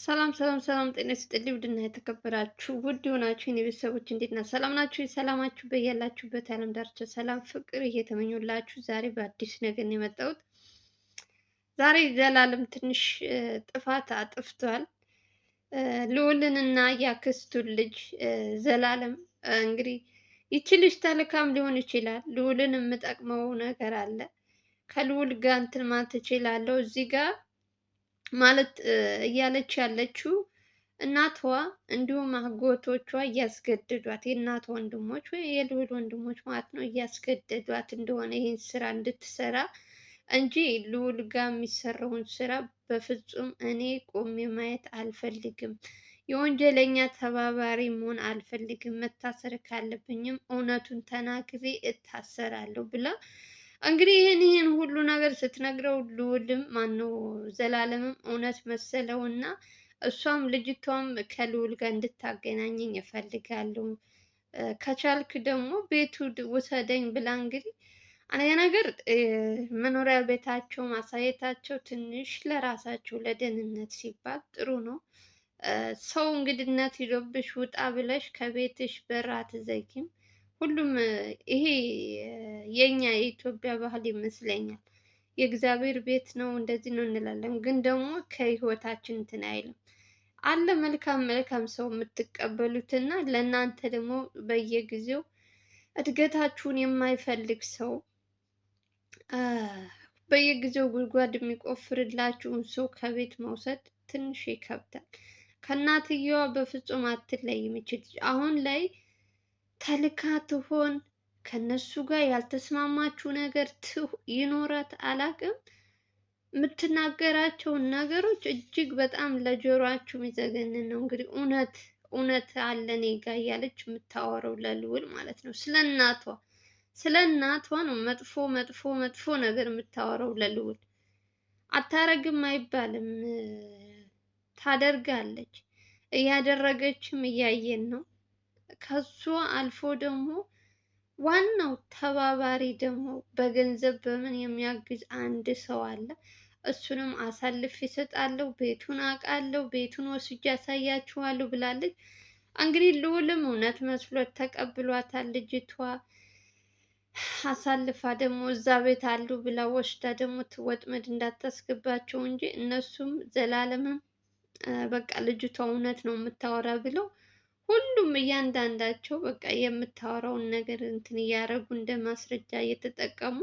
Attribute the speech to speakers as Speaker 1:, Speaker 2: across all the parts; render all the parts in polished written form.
Speaker 1: ሰላም ሰላም ሰላም፣ ጤና ይስጥልኝ ውድና የተከበራችሁ ውድ የሆናችሁ የኔ ቤተሰቦች እንዴት ናችሁ? ሰላም ናችሁ? ሰላማችሁ በያላችሁበት የዓለም ዳርቻ ሰላም ፍቅር እየተመኙላችሁ ዛሬ በአዲስ ነገር ነው የመጣሁት። ዛሬ ዘላለም ትንሽ ጥፋት አጥፍቷል። ልዑልንና የአክስቱን ልጅ ዘላለም እንግዲህ ይቺ ልጅ ተልካም ሊሆን ይችላል። ልዑልን የምጠቅመው ነገር አለ። ከልዑል ጋር እንትን ማለት እችላለሁ እዚህ ጋር ማለት እያለች ያለችው እናቷ እንዲሁም አጎቶቿ እያስገደዷት የእናቷ ወንድሞች ወይ የልዑል ወንድሞች ማለት ነው እያስገደዷት እንደሆነ ይህን ስራ እንድትሰራ እንጂ ልዑል ጋር የሚሰራውን ስራ በፍጹም እኔ ቆሜ ማየት አልፈልግም። የወንጀለኛ ተባባሪ መሆን አልፈልግም። መታሰር ካለብኝም እውነቱን ተናግሬ እታሰራለሁ ብላ እንግዲህ ይህን ሁሉ ነገር ስትነግረው ልዑልም ማነው ዘላለምም እውነት መሰለው እና እሷም ልጅቷም ከልዑል ጋር እንድታገናኘኝ እፈልጋለሁ፣ ከቻልክ ደግሞ ቤቱ ውሰደኝ ብላ እንግዲህ አንደኛ ነገር መኖሪያ ቤታቸው ማሳየታቸው ትንሽ ለራሳቸው ለደህንነት ሲባል ጥሩ ነው። ሰው እንግድነት ይዞብሽ ውጣ ብለሽ ከቤትሽ በር አትዘጊም። ሁሉም ይሄ የኛ የኢትዮጵያ ባህል ይመስለኛል። የእግዚአብሔር ቤት ነው እንደዚህ ነው እንላለን፣ ግን ደግሞ ከህይወታችን እንትን አይልም አለ። መልካም መልካም ሰው የምትቀበሉት እና ለእናንተ ደግሞ በየጊዜው እድገታችሁን የማይፈልግ ሰው በየጊዜው ጉድጓድ የሚቆፍርላችሁን ሰው ከቤት መውሰድ ትንሽ ይከብዳል። ከእናትየዋ በፍጹም አትለይም። አሁን ላይ ተልካ ትሆን ከነሱ ጋር ያልተስማማችሁ ነገር ይኖራት አላቅም። የምትናገራቸውን ነገሮች እጅግ በጣም ለጆሮአችሁ የሚዘገንን ነው። እንግዲህ እውነት አለ እኔ ጋ እያለች የምታወራው ለልዑል ማለት ነው። ስለ እናቷ ነው መጥፎ መጥፎ መጥፎ ነገር የምታወራው ለልዑል። አታረግም አይባልም፣ ታደርጋለች። እያደረገችም እያየን ነው። ከሷ አልፎ ደግሞ ዋናው ተባባሪ ደግሞ በገንዘብ በምን የሚያግዝ አንድ ሰው አለ። እሱንም አሳልፍ ይሰጣለሁ፣ ቤቱን አውቃለሁ፣ ቤቱን ወስጄ ያሳያችኋለሁ ብላለች። እንግዲህ ልዑልም እውነት መስሎት ተቀብሏታል። ልጅቷ አሳልፋ ደግሞ እዛ ቤት አሉ ብላ ወስዳ ደግሞ ወጥመድ እንዳታስገባቸው እንጂ እነሱም ዘላለምም በቃ ልጅቷ እውነት ነው የምታወራ ብለው ሁሉም እያንዳንዳቸው በቃ የምታወራውን ነገር እንትን እያደረጉ እንደ ማስረጃ እየተጠቀሙ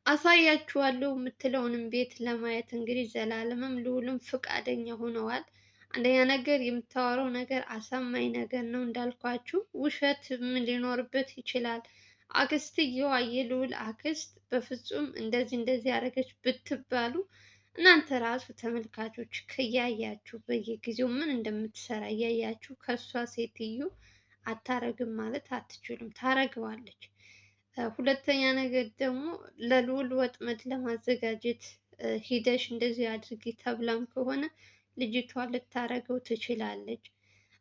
Speaker 1: አሳያችኋለሁ የምትለውንም ቤት ለማየት እንግዲህ ዘላለምም ልዑልም ፈቃደኛ ሆነዋል። አንደኛ ነገር የምታወራው ነገር አሳማኝ ነገር ነው እንዳልኳችሁ፣ ውሸትም ሊኖርበት ይችላል። አክስትየዋ የልዑል አክስት በፍጹም እንደዚህ ያደረገች ብትባሉ እናንተ ራሱ ተመልካቾች ከያያችሁ በየጊዜው ምን እንደምትሰራ እያያችሁ ከእሷ ሴትዮ አታረግም ማለት አትችሉም፣ ታረግባለች። ሁለተኛ ነገር ደግሞ ለልዑል ወጥመድ ለማዘጋጀት ሂደሽ እንደዚህ አድርጊ ተብላም ከሆነ ልጅቷ ልታረገው ትችላለች።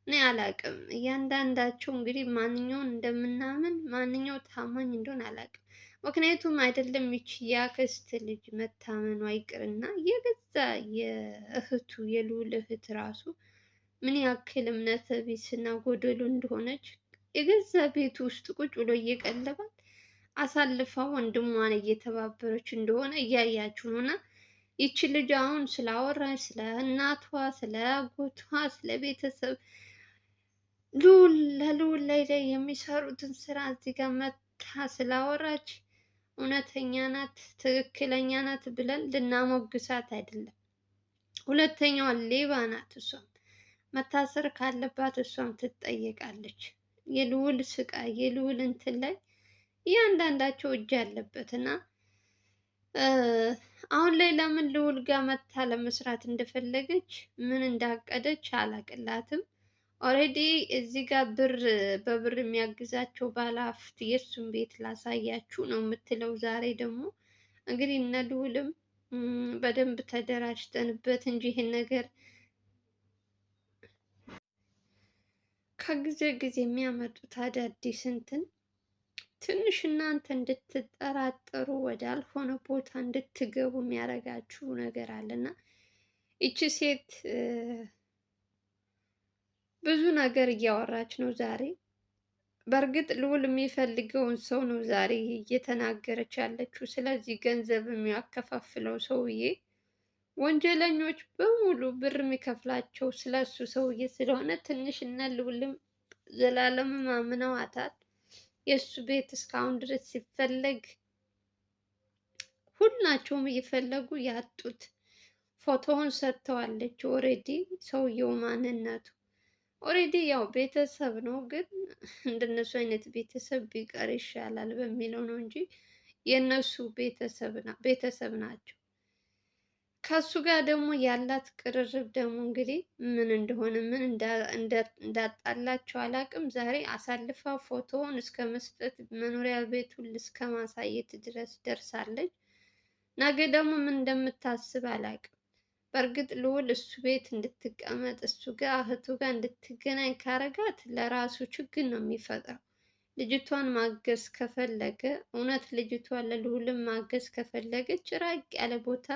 Speaker 1: እኔ አላቅም። እያንዳንዳቸው እንግዲህ ማንኛውን እንደምናምን ማንኛው ታማኝ እንደሆነ አላቅም። ምክንያቱም አይደለም ይቺ የአክስት ልጅ መታመኗ ይቅርና የገዛ የእህቱ የልዑል እህት ራሱ ምን ያክል እምነተ ቢስና ጎደሎ እንደሆነች የገዛ ቤቱ ውስጥ ቁጭ ብሎ እየቀለባት አሳልፋ ወንድሟን እየተባበረች እንደሆነ እያያችሁ ነው። እና ይቺ ልጅ አሁን ስላወራች ስለ እናቷ፣ ስለ አጎቷ፣ ስለ ቤተሰብ ለልዑል ላይ የሚሰሩትን ስራ እዚህ ጋር መታ ስላወራች እውነተኛ ናት ትክክለኛ ናት ብለን ልናሞግሳት አይደለም። ሁለተኛዋ ሌባ ናት። እሷም መታሰር ካለባት እሷም ትጠየቃለች። የልዑል ስቃይ የልዑል እንትን ላይ እያንዳንዳቸው እጅ አለበት እና አሁን ላይ ለምን ልዑል ጋር መታ ለመስራት እንደፈለገች ምን እንዳቀደች አላቅላትም። ኦልሬዲ እዚህ ጋር በብር የሚያግዛቸው ባለሀብት የእሱን ቤት ላሳያችሁ ነው የምትለው። ዛሬ ደግሞ እንግዲህ እነ ልዑልም በደንብ ተደራጅተንበት እንጂ ይሄን ነገር ከጊዜ ጊዜ የሚያመጡት አዳዲስ እንትን ትንሽ እናንተ እንድትጠራጠሩ ወደ አልሆነ ቦታ እንድትገቡ የሚያደርጋችሁ ነገር አለና ይቺ ሴት ብዙ ነገር እያወራች ነው ዛሬ። በእርግጥ ልዑል የሚፈልገውን ሰው ነው ዛሬ እየተናገረች ያለችው። ስለዚህ ገንዘብ የሚያከፋፍለው ሰውዬ ወንጀለኞች በሙሉ ብር የሚከፍላቸው ስለሱ ሰውዬ ስለሆነ ትንሽ እነ ልዑልም ዘላለምም አምነዋታል። የእሱ ቤት እስካሁን ድረስ ሲፈለግ ሁላቸውም እየፈለጉ ያጡት ፎቶውን ሰጥተዋለች። ኦሬዲ ሰውየው ማንነቱ ኦሬዲ ያው ቤተሰብ ነው፣ ግን እንደነሱ አይነት ቤተሰብ ቢቀር ይሻላል በሚለው ነው እንጂ የእነሱ ቤተሰብ ናቸው። ከሱ ጋር ደግሞ ያላት ቅርርብ ደግሞ እንግዲህ ምን እንደሆነ ምን እንዳጣላቸው አላውቅም። ዛሬ አሳልፋ ፎቶውን እስከ መስጠት መኖሪያ ቤቱን እስከ ማሳየት ድረስ ደርሳለች። ነገ ደግሞ ምን እንደምታስብ አላውቅም። በእርግጥ ልዑል እሱ ቤት እንድትቀመጥ እሱ ጋር እህቱ ጋር እንድትገናኝ ካረጋት ለራሱ ችግር ነው የሚፈጥረው። ልጅቷን ማገዝ ከፈለገ እውነት ልጅቷን ለልዑልም ማገዝ ከፈለገች ራቅ ያለ ቦታ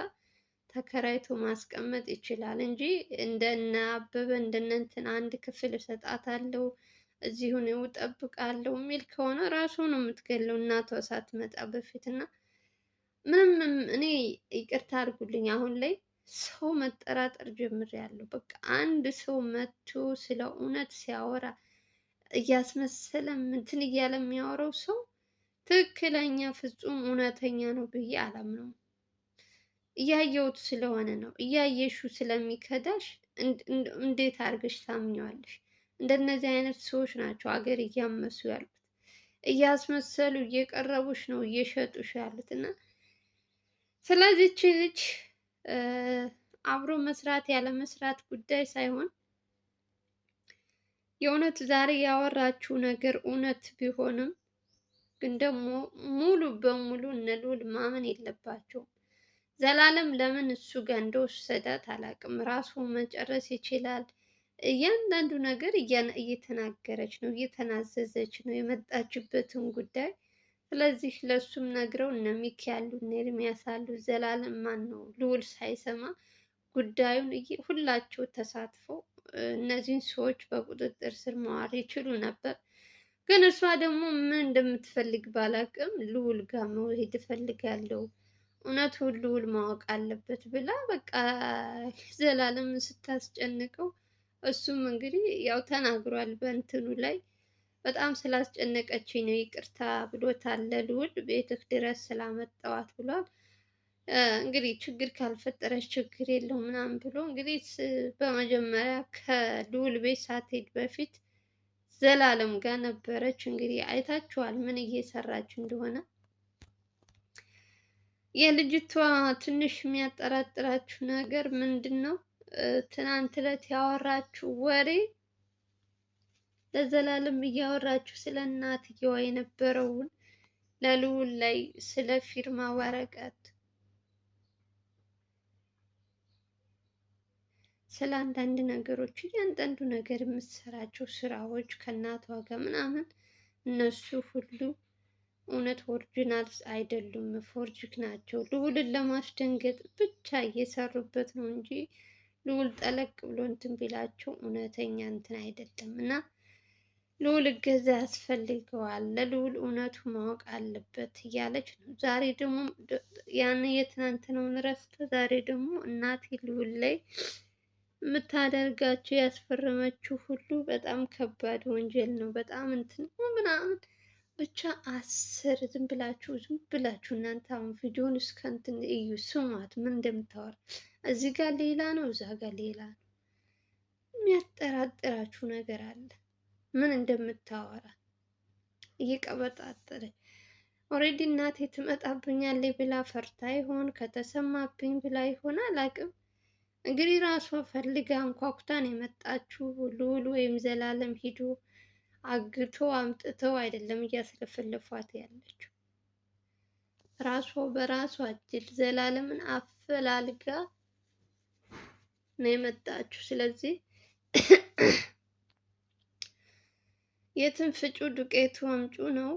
Speaker 1: ተከራይቶ ማስቀመጥ ይችላል እንጂ እንደነ አበበ እንደነ እንትን አንድ ክፍል እሰጣታለሁ እዚሁ ነው እጠብቃለሁ የሚል ከሆነ ራሱ ነው የምትገለው እናቷ ሳትመጣ በፊት። እና ምንም እኔ ይቅርታ አድርጉልኝ አሁን ላይ ሰው መጠራጠር ጀምሬያለሁ። በቃ አንድ ሰው መጥቶ ስለ እውነት ሲያወራ እያስመሰለ እንትን እያለ የሚያወራው ሰው ትክክለኛ ፍጹም እውነተኛ ነው ብዬ አላምነውም። እያየሁት ስለሆነ ነው። እያየሹ ስለሚከዳሽ እንዴት አድርገሽ ታምኘዋለሽ? እንደነዚህ አይነት ሰዎች ናቸው ሀገር እያመሱ ያሉት። እያስመሰሉ እየቀረቡሽ ነው እየሸጡሽ ያሉት። እና ስለዚህች ልጅ አብሮ መስራት ያለ መስራት ጉዳይ ሳይሆን የእውነት ዛሬ ያወራችው ነገር እውነት ቢሆንም ግን ደግሞ ሙሉ በሙሉ እነ ልዑል ማመን የለባቸውም። ዘላለም ለምን እሱ ጋር እንደወሰዳት አላውቅም። ራሱ መጨረስ ይችላል። እያንዳንዱ ነገር እየተናገረች ነው፣ እየተናዘዘች ነው የመጣችበትን ጉዳይ። ስለዚህ ለሱም ነግረው እነ ሚኪ ያሉ እነ ኤርሚያስ አሉ። ዘላለም ማን ነው ልዑል ሳይሰማ ጉዳዩን ሁላቸው ተሳትፈው እነዚህን ሰዎች በቁጥጥር ስር ማዋል ይችሉ ነበር። ግን እሷ ደግሞ ምን እንደምትፈልግ ባላውቅም ልዑል ጋር መሄድ እፈልጋለሁ እውነቱን ልዑል ማወቅ አለበት ብላ በቃ ዘላለምን ስታስጨንቀው፣ እሱም እንግዲህ ያው ተናግሯል በእንትኑ ላይ በጣም ስላስጨነቀችኝ ነው ይቅርታ ብሎታል ለልዑል ቤትህ ድረስ ስላመጣዋት ብሏል። እንግዲህ ችግር ካልፈጠረች ችግር የለው ምናምን ብሎ እንግዲህ በመጀመሪያ ከልዑል ቤት ሳትሄድ በፊት ዘላለም ጋር ነበረች። እንግዲህ አይታችኋል ምን እየሰራች እንደሆነ። የልጅቷ ትንሽ የሚያጠራጥራችሁ ነገር ምንድን ነው? ትናንት ዕለት ያወራችሁ ወሬ ለዘላለም እያወራችሁ ስለ እናትየዋ የነበረውን ለልዑል ላይ ስለ ፊርማ ወረቀት ስለ አንዳንድ ነገሮች እያንዳንዱ ነገር የምትሰራቸው ስራዎች ከእናቷ ጋር ምናምን እነሱ ሁሉ እውነት ኦሪጂናል አይደሉም፣ ፎርጅክ ናቸው። ልዑልን ለማስደንገጥ ብቻ እየሰሩበት ነው እንጂ ልዑል ጠለቅ ብሎ እንትን ቢላቸው እውነተኛ እንትን አይደለም። እና ልዑል እገዛ ያስፈልገዋል፣ ለልዑል እውነቱ ማወቅ አለበት እያለች ነው። ዛሬ ደግሞ ያን የትናንትናውን ረስታ ዛሬ ደግሞ እናቴ ልዑል ላይ የምታደርጋቸው ያስፈረመችው ሁሉ በጣም ከባድ ወንጀል ነው። በጣም እንትን ምናምን ብቻ ዝም ብላችሁ እናንተ አሁን ቪዲዮን እስከ እንትን እዩ፣ ስሟት ምን እንደምታወራ። እዚህ ጋር ሌላ ነው፣ እዛ ጋር ሌላ ነው። የሚያጠራጥራችሁ ነገር አለ ምን እንደምታወራ እየቀበጣጠረች። ኦልሬዲ እናቴ ትመጣብኛለች ብላ ፈርታ ይሆን ከተሰማብኝ ብላ ይሆን አላውቅም። እንግዲህ ራሷ ፈልጋ አንኳኩታን የመጣችው። ልዑል ወይም ዘላለም ሂዶ አግቶ አምጥተው አይደለም እያስለፈለፏት ያለችው። ራሷ በራሷ እጅ ዘላለምን አፈላልጋ ነው የመጣችው። ስለዚህ የትን ፍጩ ዱቄቱ አምጩ ነው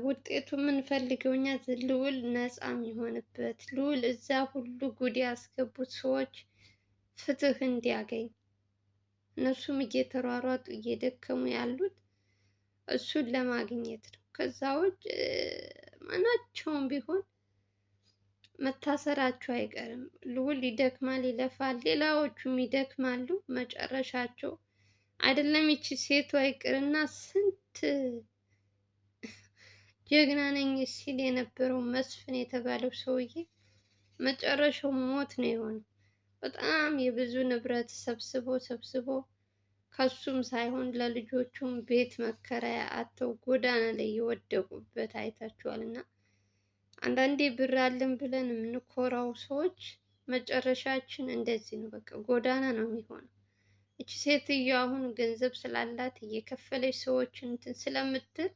Speaker 1: ውጤቱ። የምንፈልገው እኛ ልዑል ነፃ የሚሆንበት ልዑል እዛ ሁሉ ጉድ ያስገቡት ሰዎች ፍትህ እንዲያገኝ እነሱም እየተሯሯጡ እየደከሙ ያሉት እሱን ለማግኘት ነው። ከዛ ውጭ ማናቸውም ቢሆን መታሰራቸው አይቀርም። ልዑል ይደክማል፣ ይለፋል፣ ሌላዎቹም ይደክማሉ። መጨረሻቸው አይደለም ይቺ ሴቷ ይቅርና ስንት ጀግና ነኝ ሲል የነበረው መስፍን የተባለው ሰውዬ መጨረሻው ሞት ነው የሆነው። በጣም የብዙ ንብረት ሰብስቦ ከሱም ሳይሆን ለልጆቹም ቤት መከራያ አጥተው ጎዳና ላይ የወደቁበት አይታችኋል። እና አንዳንዴ ብር አለን ብለን የምንኮራው ሰዎች መጨረሻችን እንደዚህ ነው። በቃ ጎዳና ነው የሚሆነው። እቺ ሴትዮ አሁን ገንዘብ ስላላት እየከፈለች ሰዎች እንትን ስለምትል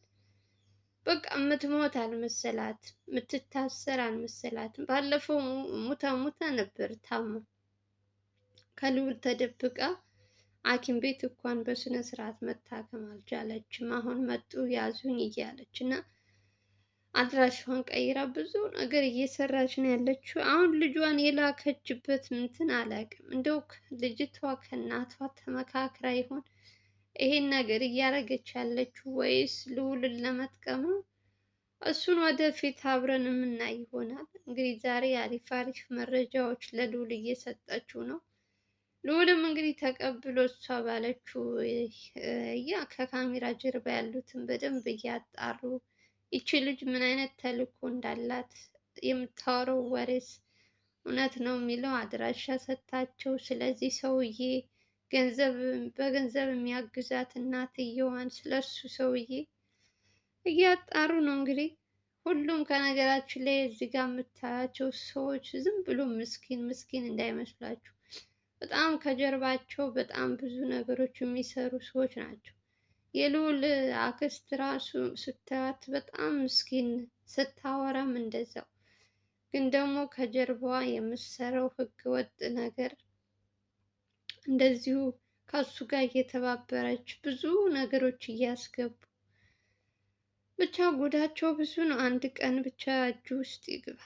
Speaker 1: በቃ የምትሞት አልመሰላት፣ የምትታሰር አልመሰላትም። ባለፈው ሙታ ነበር ታማ ከልዑል ተደብቃ ሐኪም ቤት እንኳን በስነ ስርዓት መታከም አልቻለችም። አሁን መጡ ያዙኝ እያለች እና አድራሻዋን ቀይራ ብዙ ነገር እየሰራች ነው ያለችው። አሁን ልጇን የላከችበት እንትን አላውቅም። እንደው ልጅቷ ከእናቷ ተመካክራ ይሆን ይሄን ነገር እያደረገች ያለችው ወይስ ልዑልን ለመጥቀም ነው? እሱን ወደፊት አብረን የምናይ ይሆናል። እንግዲህ ዛሬ አሪፍ አሪፍ መረጃዎች ለልዑል እየሰጠችው ነው። ልዑልም እንግዲህ ተቀብሎ እሷ ባለችው ከካሜራ ጀርባ ያሉትን በደንብ እያጣሩ ይቺ ልጅ ምን አይነት ተልእኮ እንዳላት የምታወራው ወሬስ እውነት ነው የሚለው አድራሻ ሰጥታቸው ስለዚህ ሰውዬ በገንዘብ የሚያግዛት እናትየዋን ስለሱ ሰውዬ እያጣሩ ነው። እንግዲህ ሁሉም ከነገራችን ላይ እዚህ ጋር የምታያቸው ሰዎች ዝም ብሎ ምስኪን እንዳይመስላችሁ፣ በጣም ከጀርባቸው በጣም ብዙ ነገሮች የሚሰሩ ሰዎች ናቸው። የልዑል አክስት ራሱ ስታያት በጣም ምስኪን፣ ስታወራም እንደዛው። ግን ደግሞ ከጀርባዋ የምትሰራው ህገ ወጥ ነገር እንደዚሁ ከሱ ጋር እየተባበረች ብዙ ነገሮች እያስገቡ ብቻ ጉዳቸው ብዙ ነው። አንድ ቀን ብቻ እጁ ውስጥ ይግባ።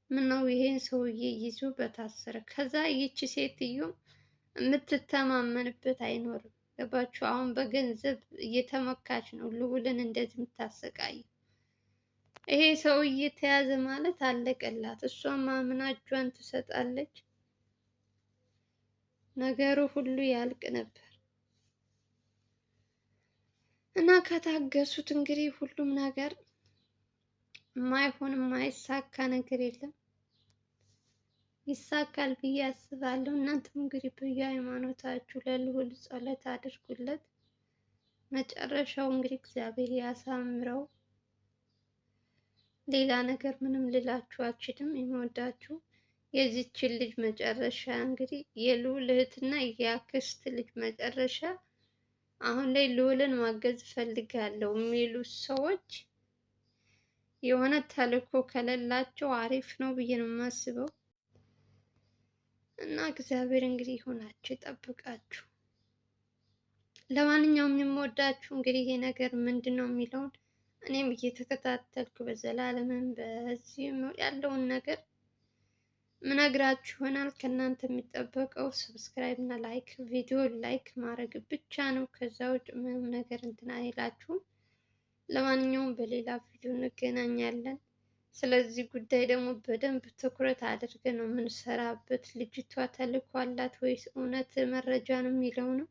Speaker 1: ምነው ይሄን ሰውዬ ይዞ በታሰረ። ከዛ ይቺ ሴትዮ የምትተማመንበት አይኖርም። ገባችሁ? አሁን በገንዘብ እየተመካች ነው ልዑልን እንደዚህ የምታሰቃየው። ይሄ ሰውዬ ተያዘ ማለት አለቀላት። እሷም አምና እጇን ትሰጣለች፣ ነገሩ ሁሉ ያልቅ ነበር። እና ከታገሱት እንግዲህ ሁሉም ነገር የማይሆን የማይሳካ ነገር የለም። ይሳካል ብዬ አስባለሁ። እናንተም እንግዲህ በየሃይማኖታችሁ ለልዑል ጸሎት አድርጉለት። መጨረሻው እንግዲህ እግዚአብሔር ያሳምረው። ሌላ ነገር ምንም ልላችሁ አልችልም። የምወዳችሁ የዚችን ልጅ መጨረሻ እንግዲህ የልዑል እህትና የአክስት ልጅ መጨረሻ አሁን ላይ ልዑልን ማገዝ እፈልጋለሁ የሚሉ ሰዎች የሆነ ተልእኮ ከሌላቸው አሪፍ ነው ብዬ ነው የማስበው። እና እግዚአብሔር እንግዲህ ይሆናችሁ ይጠብቃችሁ። ለማንኛውም የምወዳችሁ እንግዲህ ይሄ ነገር ምንድን ነው የሚለውን እኔም እየተከታተልኩ በዘላለምም በዚህም ያለውን ነገር ምነግራችሁ ይሆናል። ከእናንተ የሚጠበቀው ሰብስክራይብ እና ላይክ፣ ቪዲዮ ላይክ ማድረግ ብቻ ነው። ከዛ ውጭ ምንም ነገር እንትን አይላችሁም። ለማንኛውም በሌላ ቪዲዮ እንገናኛለን። ስለዚህ ጉዳይ ደግሞ በደንብ ትኩረት አድርገን ነው የምንሰራበት። ልጅቷ ተልእኮ አላት ወይስ እውነት መረጃ ነው የሚለው ነው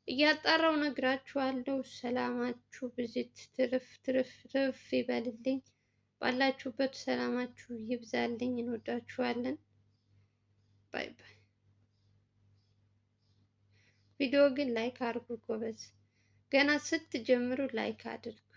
Speaker 1: እያጣራው ነግራችኋለሁ። ሰላማችሁ ብዝት ትርፍ ይበልልኝ። ባላችሁበት ሰላማችሁ ይብዛልኝ። እንወዳችኋለን። ባይ ባይ። ቪዲዮ ግን ላይክ አድርጉ ጎበዝ። ገና ስትጀምሩ ላይክ አድርጉ።